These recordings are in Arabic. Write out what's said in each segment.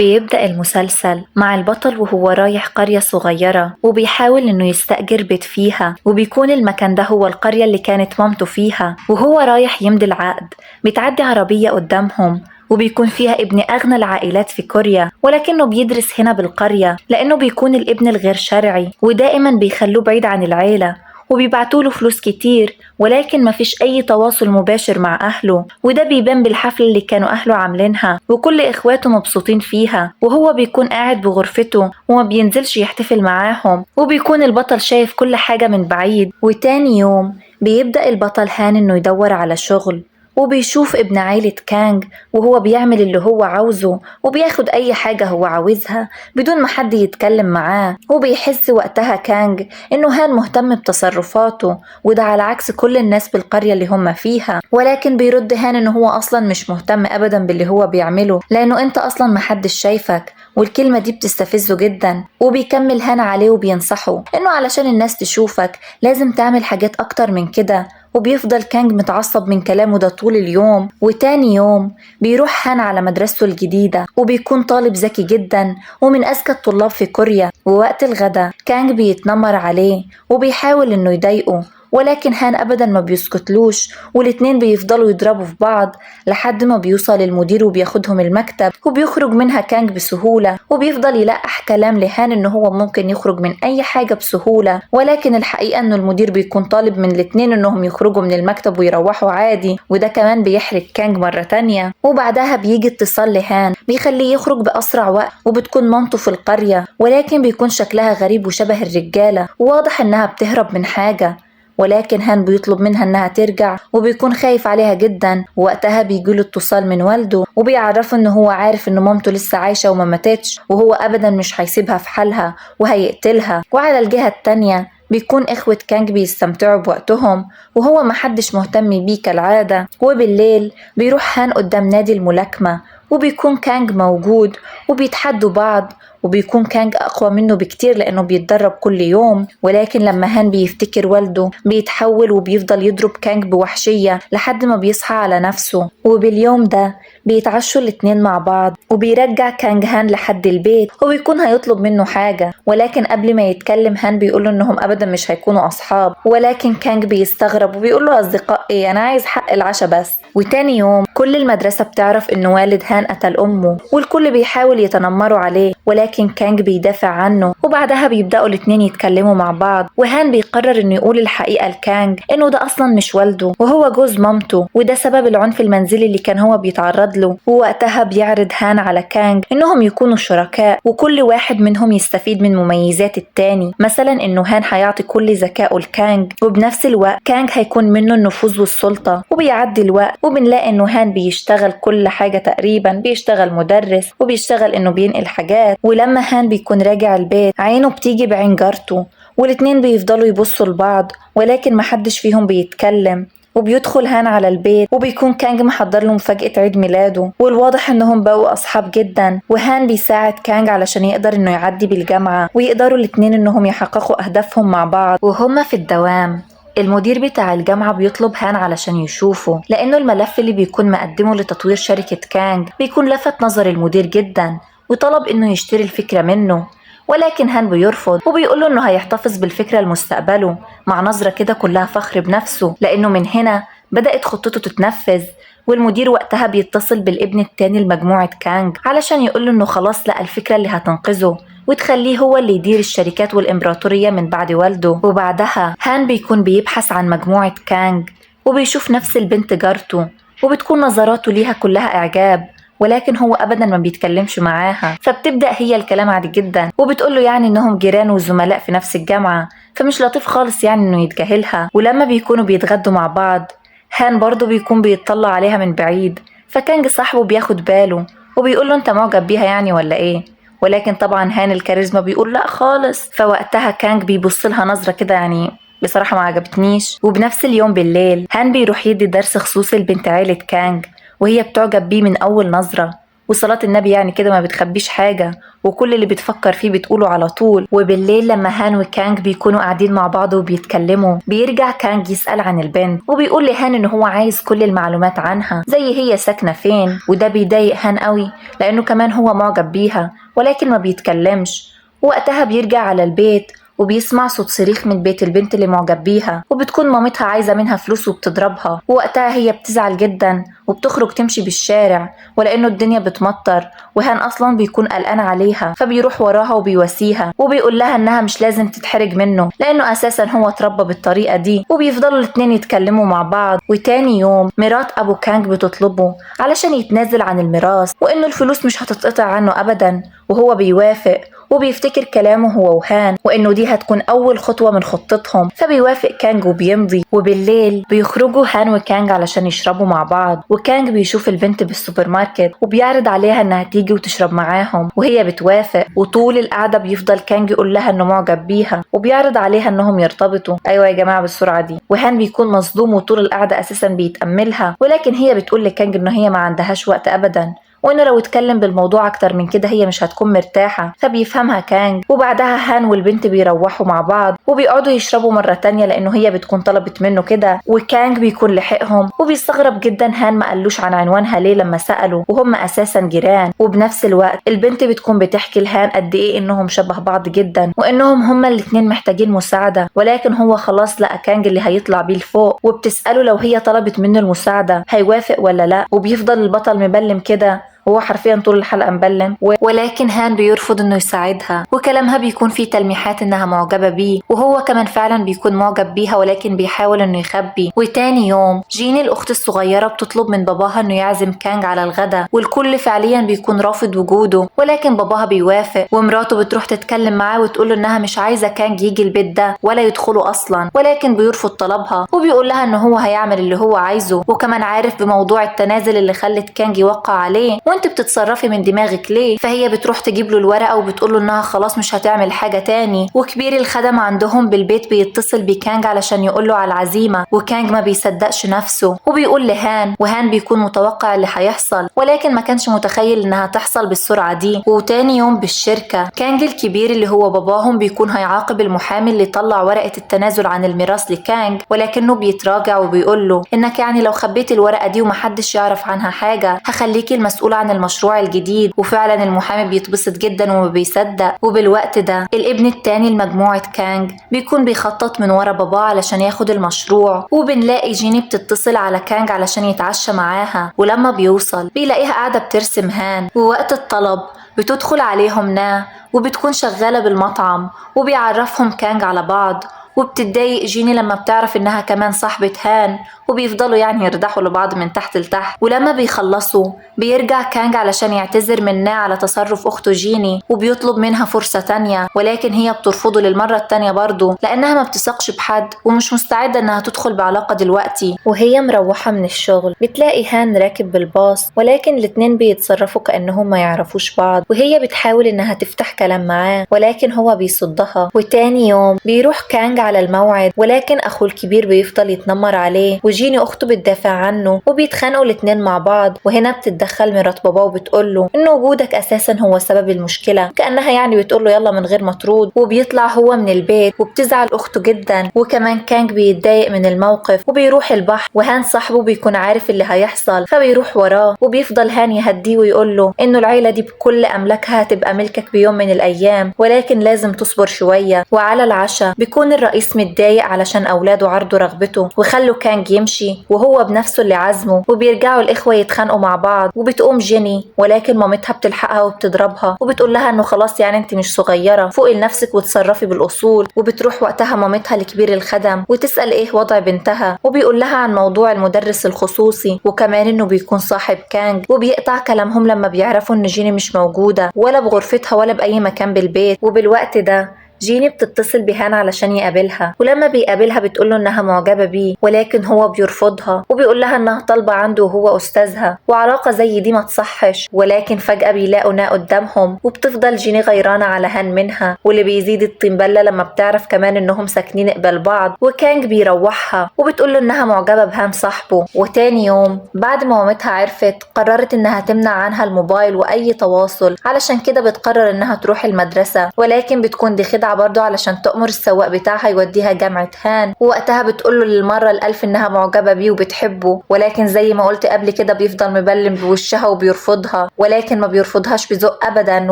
بيبدأ المسلسل مع البطل وهو رايح قرية صغيرة وبيحاول إنه يستأجر بيت فيها، وبيكون المكان ده هو القرية اللي كانت مامته فيها. وهو رايح يمضي العقد بتعدي عربية قدامهم وبيكون فيها ابن أغنى العائلات في كوريا، ولكنه بيدرس هنا بالقرية لأنه بيكون الابن الغير شرعي ودائما بيخلوه بعيد عن العيلة وبيبعتوله فلوس كتير، ولكن مفيش أي تواصل مباشر مع أهله. وده بيبان بالحفلة اللي كانوا أهله عاملينها وكل إخواته مبسوطين فيها، وهو بيكون قاعد بغرفته وما بينزلش يحتفل معاهم، وبيكون البطل شايف كل حاجة من بعيد. وتاني يوم بيبدأ البطل هان إنه يدور على شغل، وبيشوف ابن عيلة كانج وهو بيعمل اللي هو عاوزه وبياخد أي حاجة هو عاوزها بدون ما حد يتكلم معاه. وبيحس وقتها كانج إنه هان مهتم بتصرفاته، وده على عكس كل الناس بالقرية اللي هم فيها. ولكن بيرد هان إنه هو أصلا مش مهتم أبدا باللي هو بيعمله، لأنه أنت أصلا محدش شايفك، والكلمة دي بتستفزه جدا. وبيكمل هان عليه وبينصحه إنه علشان الناس تشوفك لازم تعمل حاجات أكتر من كده. وبيفضل كانج متعصب من كلامه ده طول اليوم. وتاني يوم بيروح هان على مدرسته الجديدة وبيكون طالب ذكي جدا ومن أذكى الطلاب في كوريا. ووقت الغدا كانج بيتنمر عليه وبيحاول إنه يضايقه، ولكن هان أبدا ما بيسكتلوش، والاتنين بيفضلوا يضربوا في بعض لحد ما بيوصل المدير وبياخدهم المكتب، وبيخرج منها كانج بسهولة وبيفضل يلقح كلام لهان إنه هو ممكن يخرج من أي حاجة بسهولة. ولكن الحقيقة إنه المدير بيكون طالب من الاتنين إنهم يخرجوا من المكتب ويروحوا عادي، وده كمان بيحرج كانج مرة تانية. وبعدها بيجي اتصال لهان بيخليه يخرج بأسرع وقت، وبتكون مامته في القرية ولكن بيكون شكلها غريب وشبه الرجالة وواضح إنها بتهرب من حاجة. ولكن هان بيطلب منها انها ترجع وبيكون خايف عليها جدا. ووقتها بيجيله اتصال من والده وبيعرفه ان هو عارف ان مامته لسه عايشة وما ماتتش، وهو ابدا مش هيسيبها في حالها وهيقتلها. وعلى الجهة التانية بيكون إخوة كانج بيستمتعوا بوقتهم وهو محدش مهتم بيه كالعادة. وبالليل بيروح هان قدام نادي الملاكمة وبيكون كانج موجود وبيتحدوا بعض، وبيكون كانج أقوى منه بكتير لأنه بيتدرب كل يوم. ولكن لما هان بيفتكر والده بيتحول وبيفضل يضرب كانج بوحشية لحد ما بيصحى على نفسه. وباليوم ده بيتعشوا الاتنين مع بعض وبيرجع كانج هان لحد البيت وبيكون هيطلب منه حاجة، ولكن قبل ما يتكلم هان بيقوله انهم ابدا مش هيكونوا اصحاب. ولكن كانج بيستغرب وبيقوله اصدقاء ايه، انا عايز حق العشاء بس. وتاني يوم كل المدرسة بتعرف ان والد هان قتل امه والكل بيحاول يتنمروا عليه، ولكن كانج بيدافع عنه. وبعدها بيبدأوا الاتنين يتكلموا مع بعض، وهان بيقرر انه يقول الحقيقة لكانج انه ده اصلا مش والده وهو جوز مامته، وده سبب العنف المنزلي اللي كان هو بيتعرض له. ووقتها بيعرض هان على كانج انهم يكونوا شركاء وكل واحد منهم يستفيد من مميزات التاني، مثلا انه هان هيعطي كل ذكائه لكانج وبنفس الوقت كانج هيكون منه النفوذ والسلطة. وبيعدي الوقت وبنلاقي انه هان بيشتغل كل حاجة تقريبا، بيشتغل مدرس وبيشتغل انه بينقل حاجات. ولما هان بيكون راجع البيت عينه بتيجي بعين جارته والاتنين بيفضلوا يبصوا لبعض ولكن محدش فيهم بيتكلم. وبيدخل هان على البيت وبيكون كانج محضر له مفاجأة عيد ميلاده، والواضح انهم بقوا اصحاب جدا. وهان بيساعد كانج علشان يقدر انه يعدي بالجامعة ويقدروا الاتنين انهم يحققوا اهدافهم مع بعض. وهما في الدوام المدير بتاع الجامعة بيطلب هان علشان يشوفه لأنه الملف اللي بيكون مقدمه لتطوير شركة كانج بيكون لفت نظر المدير جدا وطلب إنه يشتري الفكرة منه. ولكن هان بيرفض وبيقوله إنه هيحتفظ بالفكرة لمستقبله مع نظرة كده كلها فخر بنفسه، لأنه من هنا بدأت خطته تتنفذ. والمدير وقتها بيتصل بالابن التاني لمجموعة كانج علشان يقوله إنه خلاص لقى الفكرة اللي هتنقذه وتخليه هو اللي يدير الشركات والإمبراطورية من بعد والده. وبعدها هان بيكون بيبحث عن مجموعة كانج وبيشوف نفس البنت جارته وبتكون نظراته ليها كلها إعجاب، ولكن هو أبدا ما بيتكلمش معاها. فبتبدأ هي الكلام عادي جدا وبتقوله يعني إنهم جيران وزملاء في نفس الجامعة، فمش لطيف خالص يعني إنه يتجاهلها. ولما بيكونوا بيتغدوا مع بعض هان برضه بيكون بيطلع عليها من بعيد، فكانج صاحبه بياخد باله وبيقوله أنت معجب بيها يعني ولا إيه؟ ولكن طبعا هان الكاريزما بيقول لا خالص. فوقتها كانج بيبص لها نظرة كده يعني بصراحة ما عجبتنيش. وبنفس اليوم بالليل هان بيروح يدي درس خصوصي لبنت عيلة كانج وهي بتعجب بيه من أول نظرة، وصلاة النبي يعني كده ما بتخبيش حاجة، وكل اللي بتفكر فيه بتقوله على طول. وبالليل لما هان وكانج بيكونوا قاعدين مع بعض وبيتكلموا، بيرجع كانج يسأل عن البنت، وبيقول لهان ان هو عايز كل المعلومات عنها، زي هي ساكنة فين. وده بيضايق هان قوي لانه كمان هو معجب بيها ولكن ما بيتكلمش. وقتها بيرجع على البيت وبيسمع صوت صريخ من بيت البنت اللي معجب بيها، وبتكون مامتها عايزة منها فلوس وبتضربها. ووقتها هي بتزعل جدا وبتخرج تمشي بالشارع، ولأنه الدنيا بتمطر وهان أصلا بيكون قلقان عليها، فبيروح وراها وبيواسيها وبيقول لها إنها مش لازم تتحرج منه لأنه أساسا هو اتربى بالطريقة دي. وبيفضلوا الاتنين يتكلموا مع بعض. وتاني يوم مرات أبو كانج بتطلبه علشان يتنازل عن الميراث، وإنه الفلوس مش هتتقطع عنه أبدا، وهو بيوافق وبيفتكر كلامه هو وهان وإنه دي هتكون أول خطوة من خطتهم. فبيوافق كانج وبيمضي. وبالليل بيخرجوا هان وكانج علشان يشربوا مع بعض. وكانج بيشوف البنت بالسوبر ماركت وبيعرض عليها إنها تيجي وتشرب معاهم، وهي بتوافق. وطول القعدة بيفضل كانج يقول لها إنه معجب بيها وبيعرض عليها إنهم يرتبطوا. أيوة يا جماعة بالسرعة دي. وهان بيكون مصدوم وطول القعدة أساسا بيتأملها، ولكن هي بتقول لكانج إنه هي ما عندهاش وقت أبدا، وإنه لو اتكلم بالموضوع أكتر من كده هي مش هتكون مرتاحة. فبيفهمها كانج. وبعدها هان والبنت بيروحوا مع بعض وبيقعدوا يشربوا مرة تانية لأنه هي بتكون طلبت منه كده. وكانج بيكون لحقهم وبيستغرب جدا هان ما قالوش عن عنوانها ليه لما سألوا، وهم أساسا جيران. وبنفس الوقت البنت بتكون بتحكي لهان قد إيه إنهم شبه بعض جدا، وإنهم هما الاتنين محتاجين مساعدة، ولكن هو خلاص لقى كانج اللي هيطلع بيه لفوق. وبتسأله لو هي طلبت منه المساعدة هيوافق ولا لأ. وبيفضل البطل مبلم كده، هو حرفيا طول الحلقة مبلم، ولكن هان بيرفض انه يساعدها، وكلامها بيكون فيه تلميحات انها معجبة بيه، وهو كمان فعلا بيكون معجب بيها ولكن بيحاول انه يخبي. وتاني يوم جيني الاخت الصغيرة بتطلب من باباها انه يعزم كانج على الغداء، والكل فعليا بيكون رافض وجوده، ولكن باباها بيوافق. ومراته بتروح تتكلم معاه وتقوله انها مش عايزة كانج يجي البيت ده ولا يدخله اصلا، ولكن بيرفض طلبها وبيقول لها انه هو هيعمل اللي هو عايزه، وكمان عارف بموضوع التنازل اللي خلت كانج يوقع عليه، وانت بتتصرفي من دماغك ليه؟ فهي بتروح تجيب له الورقة وبتقول له انها خلاص مش هتعمل حاجة تاني. وكبير الخدم عندهم بالبيت بيتصل بكانج علشان يقول له على العزيمة، وكانج ما بيصدقش نفسه وبيقول لهان، وهان بيكون متوقع اللي هيحصل ولكن ما كانش متخيل انها تحصل بالسرعة دي. وتاني يوم بالشركة كانج الكبير اللي هو باباهم بيكون هيعاقب المحامي اللي طلع ورقة التنازل عن الميراث لكانج، ولكنه بيتراجع وبيقول له انك يعني لو خبيت الورقة دي ومحدش يعرف عنها حاجة هخليكي المسؤول عن المشروع الجديد. وفعلا المحامي بيتبسط جدا وما بيصدق. وبالوقت ده الابن التاني لمجموعة كانج بيكون بيخطط من ورا باباه علشان ياخد المشروع، وبنلاقي جيني بتتصل على كانج علشان يتعشى معاها، ولما بيوصل بيلاقيها قاعدة بترسم هان. ووقت الطلب بتدخل عليهم نا وبتكون شغالة بالمطعم، وبيعرفهم كانج على بعض. وبتتضايق جيني لما بتعرف انها كمان صاحبة هان، وبيفضلوا يعني يردحوا لبعض من تحت لتحت. ولما بيخلصوا بيرجع كانج علشان يعتذر منها على تصرف اخته جيني، وبيطلب منها فرصة تانية، ولكن هي بترفضه للمرة التانية برضه لانها ما بتثقش بحد ومش مستعدة انها تدخل بعلاقة دلوقتي. وهي مروحة من الشغل بتلاقي هان راكب بالباص، ولكن الاتنين بيتصرفوا كأنهم ما يعرفوش بعض، وهي بتحاول انها تفتح كلام معاه ولكن هو بيصدها. وتاني يوم بيروح كانج على الموعد، ولكن اخوه الكبير بيفضل يتنمر عليه، وجيني اخته بتدافع عنه وبيتخانقوا الاتنين مع بعض. وهنا بتتدخل مرات باباه وبتقوله ان وجودك اساسا هو سبب المشكله، كانها يعني بتقوله يلا من غير ما ترد. وبيطلع هو من البيت وبتزعل اخته جدا، وكمان كانج بيتضايق من الموقف وبيروح البحر. وهان صاحبه بيكون عارف اللي هيحصل فبيروح وراه، وبيفضل هان يهديه ويقوله انه العيله دي بكل املاكها هتبقى ملكك بيوم من الايام، ولكن لازم تصبر شويه. وعلى العشاء بيكون الرئيس متضايق علشان اولاده عرضوا رغبته وخلوا كانج يمشي وهو بنفسه اللي عزمه، وبيرجعوا الاخوه يتخانقوا مع بعض. وبتقوم جيني ولكن مامتها بتلحقها وبتضربها وبتقول لها انه خلاص يعني انت مش صغيره، فوقي لنفسك وتصرفي بالاصول. وبتروح وقتها مامتها لكبير الخدم وتسال ايه وضع بنتها، وبيقول لها عن موضوع المدرس الخصوصي وكمان انه بيكون صاحب كانج. وبيقطع كلامهم لما بيعرفوا ان جيني مش موجوده ولا بغرفتها ولا باي مكان بالبيت. وبالوقت ده جيني بتتصل بهان علشان يقابلها، ولما بيقابلها بتقوله انها معجبة بيه، ولكن هو بيرفضها وبيقول لها انها طالبة عنده وهو استاذها، وعلاقة زي دي ما تصحش. ولكن فجأة بيلاقوا ناء قدامهم، وبتفضل جيني غيرانة على هان منها، واللي بيزيد الطين بلة لما بتعرف كمان انهم ساكنين قبال بعض. وكانج بيروحها وبتقوله انها معجبة بهان صاحبه. وتاني يوم بعد ما مامتها عرفت، قررت انها تمنع عنها الموبايل واي تواصل، علشان كده بتقرر انها تروح المدرسة. ولكن بتكون دي خدعة برضه علشان تأمر السواق بتاعها يوديها جامعة هان. ووقتها بتقوله للمرة الألف انها معجبة بيه وبتحبه، ولكن زي ما قلت قبل كده بيفضل مبلم بوشها وبيرفضها، ولكن ما بيرفضهاش بذوق ابدا،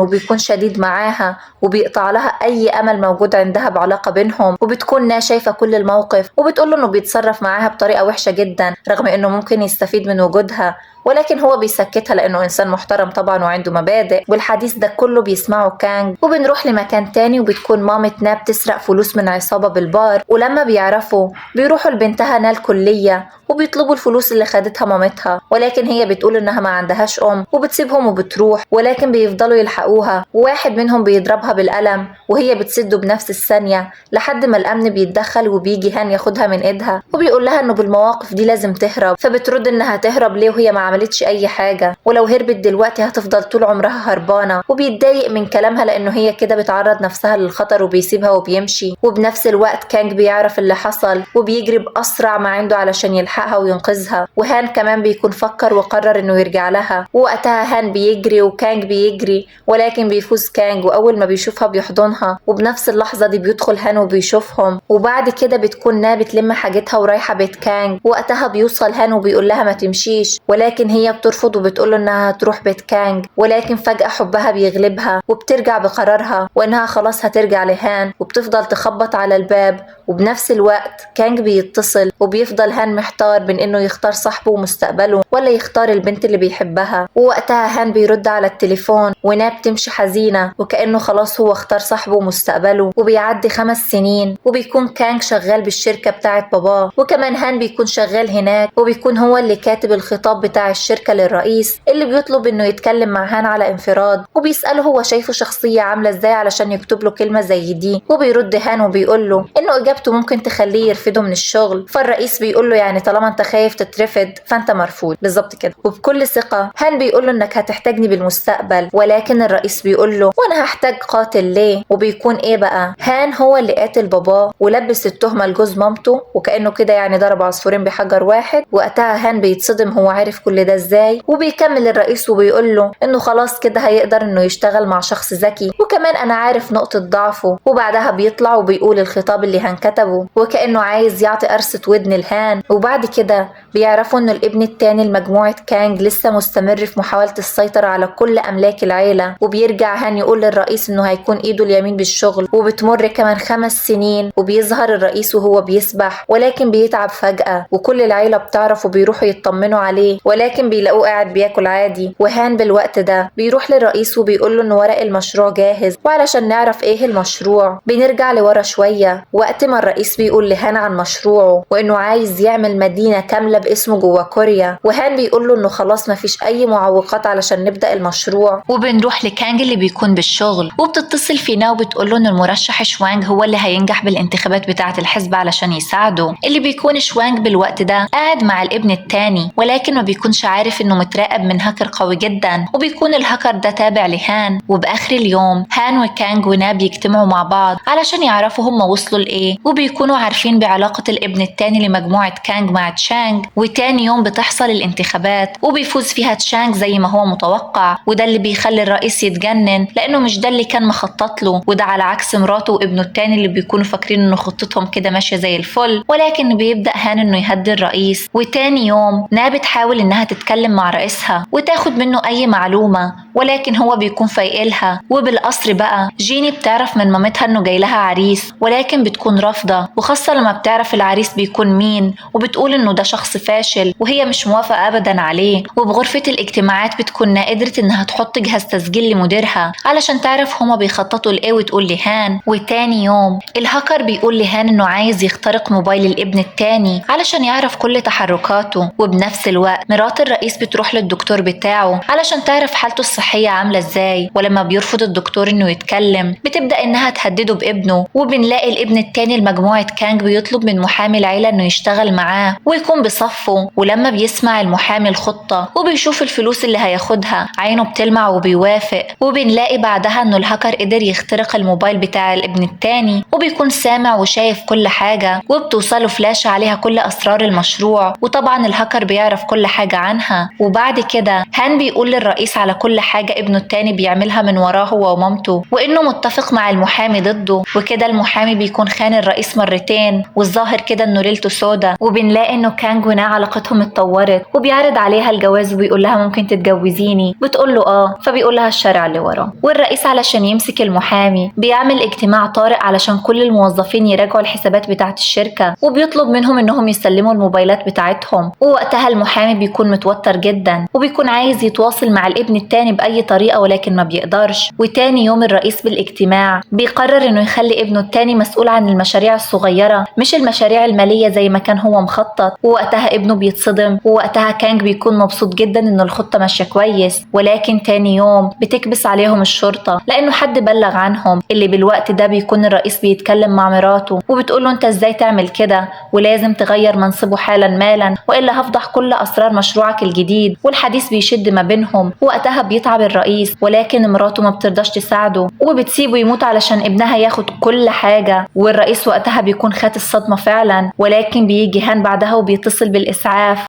وبيكون شديد معاها وبيقطع لها اي امل موجود عندها بعلاقة بينهم. وبتكون نا شايفة كل الموقف، وبتقوله انه بيتصرف معاها بطريقة وحشة جدا رغم انه ممكن يستفيد من وجودها، ولكن هو بيسكتها لانه انسان محترم طبعا وعنده مبادئ. والحديث ده كله بيسمعه كانج. وبنروح لمكان تاني، وبتكون مامة نا بتسرق فلوس من عصابة بالبار، ولما بيعرفوا بيروحوا لبنتها نا الكلية وبيطلبوا الفلوس اللي خدتها مامتها، ولكن هي بتقول انها ما عندهاش وبتسيبهم وبتروح. ولكن بيفضلوا يلحقوها، وواحد منهم بيضربها بالقلم وهي بتسده بنفس الثانية، لحد ما الامن بيتدخل وبيجي هان ياخدها من ايدها وبيقول لها انه بالمواقف دي لازم تهرب. فبترد انها تهرب ليه وهي ما عملتش اي حاجة، ولو هربت دلوقتي هتفضل طول عمرها هربانة. وبيتضايق من كلامها لانه هي كده بتعرض نفسها للخطر، وبيسيبها وبيمشي. وبنفس الوقت كانج بيعرف اللي حصل وبيجري باسرع ما عنده علشان يلحقها وينقذها. وهان كمان بيكون فكر وقرر انه يرجع لها. ووقتها هان بيجري وكانج بيجري، ولكن بيفوز كانج، واول ما بيشوفها بيحضنها. وبنفس اللحظة دي بيدخل هان وبيشوفهم. وبعد كده بتكون نا بتلم حاجتها ورايحة بيت كانج. وقتها بيوصل هان وبيقول لها ما تمشيش، ولكن هي بترفض وبتقوله انها هتروح بيت كانج. ولكن فجأة حبها بيغلبها وبترجع بقرارها وانها خلاص هترجع لهان، وبتفضل تخبط على الباب. وبنفس الوقت كانج بيتصل، وبيفضل هان محتار بين انه يختار صاحبه ومستقبله ولا يختار البنت اللي بيحبها. ووقتها هان بيرد على التليفون، ونا بتمشي حزينة وكأنه خلاص هو اختار صاحبه ومستقبله. وبيعدي 5 سنين، وبيكون كانج شغال بالشركة بتاعت باباه، وكمان هان بيكون شغال هناك، وبيكون هو اللي كاتب الخطاب بتاع الشركة للرئيس اللي بيطلب انه يتكلم مع هان على انفراد. وبيسأله هو شايفه شخصية عاملة ازاي علشان يكتب له كلمة زي دي. وبيرد هان وبيقول له انه اجابته ممكن تخليه يرفضه من الشغل. فالرئيس بيقول له يعني طالما انت خايف تترفض فانت مرفوض بالظبط كده. وبكل ثقة هان بيقول له انك هتحتاجني بالمستقبل، ولكن الرئيس بيقول له وانا هحتاج قاتل ليه؟ وبيكون ايه بقى؟ هان هو اللي قاتل باباه ولبس التهمة لجوز مامته، وكأنه كده يعني ضرب عصفورين بحجر واحد. وقتها هان بيتصدم هو عارف كل ده ازاي. وبيكمل الرئيس وبيقول له انه خلاص كده هيقدر انه يشتغل مع شخص ذكي، وكمان انا عارف نقطة ضعفه. وبعدها بيطلع وبيقول الخطاب اللي هان كتبه، وكأنه عايز يعطي قرصة ودن لهان. وبعد كده بيعرفوا انه الابن التاني لمجموعة كانج لسه مستمر في محاولة السيطرة على كل املاك العيلة. وبيرجع هان يقول للرئيس انه هيكون ايده اليمين بالشغل. وبتمر كمان 5 سنين، وبيظهر الرئيس وهو بيسبح، ولكن بيتعب فجأة وكل العيلة بتعرف وبيروحوا يطمنوا عليه، ولكن بيلاقوه قاعد بياكل عادي. وهان بالوقت ده بيروح للرئيس وبيقول له ان ورق المشروع جاهز. وعلشان نعرف ايه المشروع بنرجع لورا شوية، وقت ما الرئيس بيقول لهان عن مشروعه وانه عايز يعمل مدينة كاملة باسمه جوا كوريا. وهان بيقول له انه خلاص مفيش اي معوقات علشان نبدأ المشروع. وبنروح لكانج اللي بيكون بالشغل، وبتتصل فينا وبتقول له ان المرشح شوانج هو اللي هينجح بالانتخابات بتاعة الحزب علشان يساعده. اللي بيكون شوانج بالوقت ده قاعد مع الابن التاني، ولكن ما بيكونش عارف انه متراقب من هاكر قوي جدا، وبيكون الهاكر ده تابع لهان. وباخر اليوم هان وكانج ونا بيجتمعوا مع بعض علشان يعرفوا هم وصلوا لايه، وبيكونوا عارفين بعلاقة الابن التاني لمجموعة كانج مع تشانج. وتاني يوم بتحصل الانتخابات وبيفوز فيها تشانج زي ما هو متوقع، وده اللي بيخلي الرئيس يتجنن لانه مش ده اللي كان مخطط له، وده على عكس مراته وابنه التاني اللي بيكونوا فاكرين انه خطتهم كده ماشية زي الفل. ولكن بيبدأ هان انه يهدي الرئيس. وتاني يوم نا بتحاول انها تتكلم مع رئيسها وتاخد منه اي معلومة، ولكن هو بيكون فايقلها. وبالقصر بقى جيني بتعرف من مامتها انه جاي لها عريس، ولكن بتكون رافضة، وخاصة لما بتعرف العريس بيكون مين، وبتقول انه ده شخص فاشل وهي مش موافقة ابدا عليه. وبغرفة الاجتماعات بتكون نا قدرت انها تحط جهاز تسجيل لمديرها علشان تعرف هما بيخططوا لايه وتقول لهان. وتاني يوم الهاكر بيقول لهان انه عايز يخترق موبايل الابن التاني علشان يعرف كل تحركاته. وبنفس الوقت مرات الرئيس بتروح للدكتور بتاعه علشان تعرف حالته الصحية عاملة ازاي، ولما بيرفض الدكتور انه يتكلم بتبدأ انها إنها تهدده بابنه. وبنلاقي الابن التاني لمجموعة كانج بيطلب من محامي العيلة إنه يشتغل معاه ويكون بصفه، ولما بيسمع المحامي الخطة وبيشوف الفلوس اللي هياخدها عينه بتلمع وبيوافق. وبنلاقي بعدها إنه الهاكر قدر يخترق الموبايل بتاع الابن التاني وبيكون سامع وشايف كل حاجة، وبتوصله فلاشة عليها كل أسرار المشروع، وطبعا الهاكر بيعرف كل حاجة عنها. وبعد كده هان بيقول للرئيس على كل حاجة ابنه التاني بيعملها من وراه هو ومامته، وإنه متفق مع المحامي ضده. وكده المحامي بيكون خان الرئيس مرتين، والظاهر كده إنه ليلته سودا. وبنلاقي إنه كانج وناه علاقتهم اتطورت، وبيعرض عليها الجواز وبيقول لها ممكن تتجوزيني، بتقول له فبيقول لها الشارع اللي وراه. والرئيس علشان يمسك المحامي بيعمل اجتماع طارئ علشان كل الموظفين يراجعوا الحسابات بتاعت الشركة، وبيطلب منهم إنهم يسلموا الموبايلات بتاعتهم. ووقتها المحامي بيكون متوتر جدا وبيكون عايز يتواصل مع الابن التاني بأي طريقة ولكن ما بيقدرش. وتاني يوم الرئيس بالاجتماع بيقرر إنه يخلي ابنه التاني مسؤول عن المشاريع الصغيرة مش المشاريع المالية زي ما كان هو مخطط. ووقتها ابنه بيتصدم، ووقتها كانج بيكون مبسوط جدا إنه الخطة ماشية كويس. ولكن تاني يوم بتكبس عليهم الشرطة لأنه حد بلغ عنهم، اللي بالوقت ده بيكون الرئيس بيتكلم مع مراته وبتقوله انت ازاي تعمل كده، ولازم تغير منصبه حالا مالا وإلا هفضح كل أسرار مشروعك الجديد. والحديث بيشد ما بينهم. وقتها بيتعب الرئيس، ولكن مراته ما بترضاش تساعده وبتسيبه يموت علشان ابنها ياخد كل حاجة. والرئيس وقتها بيكون خات الصدمة فعلا، ولكن بيجي هان بعدها وبيتصل بالإسعاف